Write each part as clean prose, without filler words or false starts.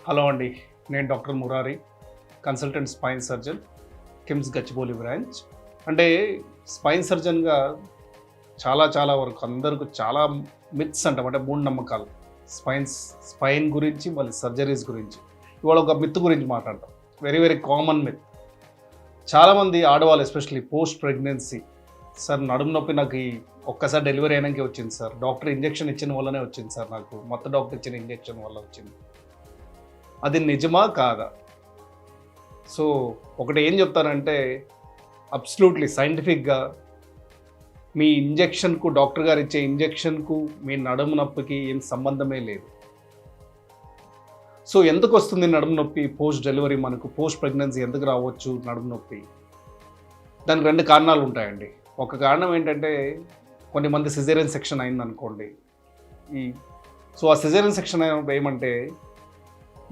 Hello అండి. నేను doctor Murari, consultant spine surgeon, KIMS Gachibowli branch. అంటే స్పైన్ సర్జన్‌గా చాలా వరకు అందరికి చాలా మిత్స్ అంటాం. అంటే మూఢనమ్మకాలు. స్పైన్ గురించి, మళ్ళీ సర్జరీస్ గురించి. ఇవాళ ఒక మిత్ గురించి మాట్లాడతాం. Very common myth. చాలామంది ఆడవాళ్ళు ఎస్పెషల్లీ పోస్ట్ ప్రెగ్నెన్సీ, సార్ నడుము నొప్పి నాకు ఒక్కసారి డెలివరీ అయినాకే వచ్చింది సార్. డాక్టర్ ఇంజెక్షన్ ఇచ్చిన వల్లనే వచ్చింది సార్ నాకు. డాక్టర్ ఇచ్చిన ఇంజెక్షన్ వల్ల వచ్చింది. అది నిజమా కాదా? సో ఒకటి ఏం చెప్తానంటే అబ్సల్యూట్లీ సైంటిఫిక్గా మీ ఇంజెక్షన్కు, డాక్టర్ గారు ఇచ్చే ఇంజెక్షన్కు మీ నడుము నొప్పికి ఏం సంబంధమే లేదు. సో ఎందుకు వస్తుంది నడుము నొప్పి పోస్ట్ డెలివరీ? మనకు పోస్ట్ ప్రెగ్నెన్సీ ఎందుకు రావచ్చు నడుము నొప్పి? దానికి 2 కారణాలు ఉంటాయండి. ఒక కారణం ఏంటంటే కొన్ని మంది సిజేరియన్ సెక్షన్ అయిందనుకోండి. సో ఆ సిజేరియన్ సెక్షన్ అయినప్పుడు ఏమంటే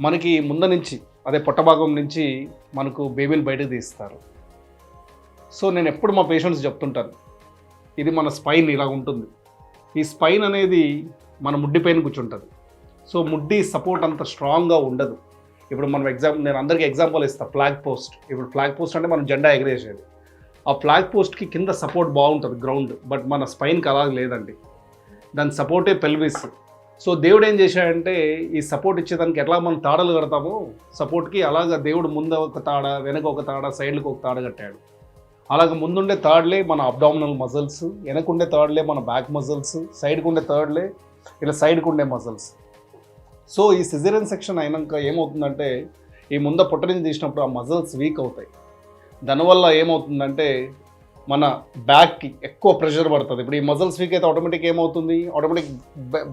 మనకి ముందు నుంచి అదే పొట్టభాగం నుంచి మనకు బేబీని బయటకు తీస్తారు. సో నేను ఎప్పుడు మా పేషెంట్స్ చెప్తుంటాను, ఇది మన స్పైన్ ఇలా ఉంటుంది. ఈ స్పైన్ అనేది మన ముడ్డి పైన కూర్చుంటుంది. సో ముడ్డి సపోర్ట్ అంత స్ట్రాంగ్గా ఉండదు. ఇప్పుడు మనం నేను అందరికీ ఎగ్జాంపుల్ ఇస్తాను, ఫ్లాగ్ పోస్ట్. ఇప్పుడు ఫ్లాగ్ పోస్ట్ అంటే మనం జెండా ఎగరేసేది. ఆ ఫ్లాగ్ పోస్ట్కి కింద సపోర్ట్ బాగుంటుంది గ్రౌండ్, బట్ మన స్పైన్కి అలాగ లేదండి. దాని సపోర్టే పెల్విస్. సో దేవుడు ఏం చేశాడంటే ఈ సపోర్ట్ ఇచ్చేదానికి ఎట్లా మనం తాడలు కడతామో సపోర్ట్కి, అలాగ దేవుడు ముందు ఒక తాడ, వెనక ఒక తాడ, సైడ్లకు ఒక తాడ కట్టాడు. అలాగ ముందుండే తాడ్లే మన అబ్డామినల్ మజిల్స్, వెనకుండే తాడ్లే మన బ్యాక్ మజిల్స్, సైడ్కు ఉండే తాడ్లే ఇలా సైడ్కు ఉండే మజిల్స్. సో ఈ సిజేరియన్ సెక్షన్ అయినాక ఏమవుతుందంటే ఈ ముంద పొట్ట నుంచి తీసినప్పుడు ఆ మజిల్స్ వీక్ అవుతాయి. దానివల్ల ఏమవుతుందంటే మన బ్యాక్కి ఎక్కువ ప్రెషర్ పడుతుంది. ఇప్పుడు ఈ మజిల్స్ వీక్ అయితే ఆటోమేటిక్ ఏమవుతుంది, ఆటోమేటిక్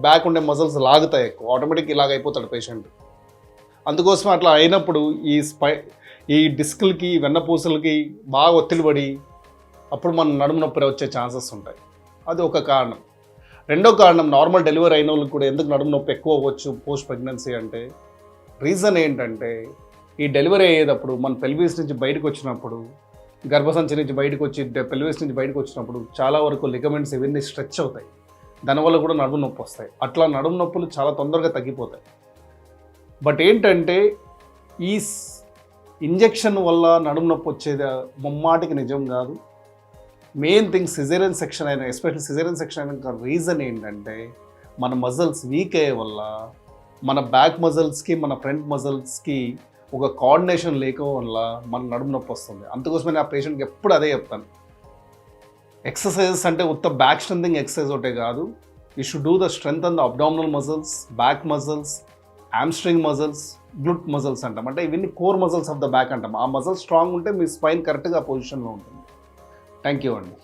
బ్యాక్ ఉండే మజిల్స్ లాగుతాయి ఎక్కువ, ఆటోమేటిక్ ఇలాగ అయిపోతాడు పేషెంట్. అందుకోసం అట్లా అయినప్పుడు ఈ డిస్క్లకి, వెన్నపూసలకి బాగా ఒత్తిడి పడి అప్పుడు మన నడుము నొప్పి వచ్చే ఛాన్సెస్ ఉంటాయి. అది ఒక కారణం. రెండో కారణం, నార్మల్ డెలివరీ అయిన వాళ్ళకి కూడా ఎందుకు నడుము నొప్పి ఎక్కువ అవ్వచ్చు పోస్ట్ ప్రెగ్నెన్సీ అంటే రీజన్ ఏంటంటే ఈ డెలివరీ అయ్యేటప్పుడు మన పెల్విస్ నుంచి బయటకు వచ్చినప్పుడు, గర్భసంచి నుంచి బయటకు వచ్చి పెల్విస్ నుంచి బయటకు వచ్చినప్పుడు చాలా వరకు లిగమెంట్స్ ఇవన్నీ స్ట్రెచ్ అవుతాయి. దానివల్ల కూడా నడుము నొప్పి వస్తాయి. అట్లా నడుము నొప్పులు చాలా తొందరగా తగ్గిపోతాయి. బట్ ఏంటంటే ఈ ఇంజెక్షన్ వల్ల నడుము నొప్పి వచ్చేది ముమ్మాటికి నిజం కాదు. మెయిన్ థింగ్ సిజేరియన్ సెక్షన్ అయినా, ఎస్పెషల్లీ సిజేరియన్ సెక్షన్ అయిన రీజన్ ఏంటంటే మన మజిల్స్ వీక్ అయ్యే వల్ల మన బ్యాక్ మజిల్స్కి, మన ఫ్రంట్ మజిల్స్కి ఒక కోఆర్డినేషన్ లేక వల్ల మన నడుము నొప్పి వస్తుంది. అందుకోసమే నా పేషెంట్కి ఎప్పుడు అదే చెప్తాను, ఎక్సర్సైజెస్ అంటే ఉత్త బ్యాక్ స్ట్రెంథింగ్ ఎక్సర్సైజ్ ఒకటే కాదు, you should do the strength on the abdominal muscles, back muscles, hamstring muscles, గ్లూట్ muscles అంటాం. అంటే ఇవన్నీ core muscles of the back అంటాం. ఆ మజిల్స్ స్ట్రాంగ్ ఉంటే మీ స్పైన్ కరెక్ట్గా పొజిషన్లో ఉంటుంది. థ్యాంక్ యూ అండి.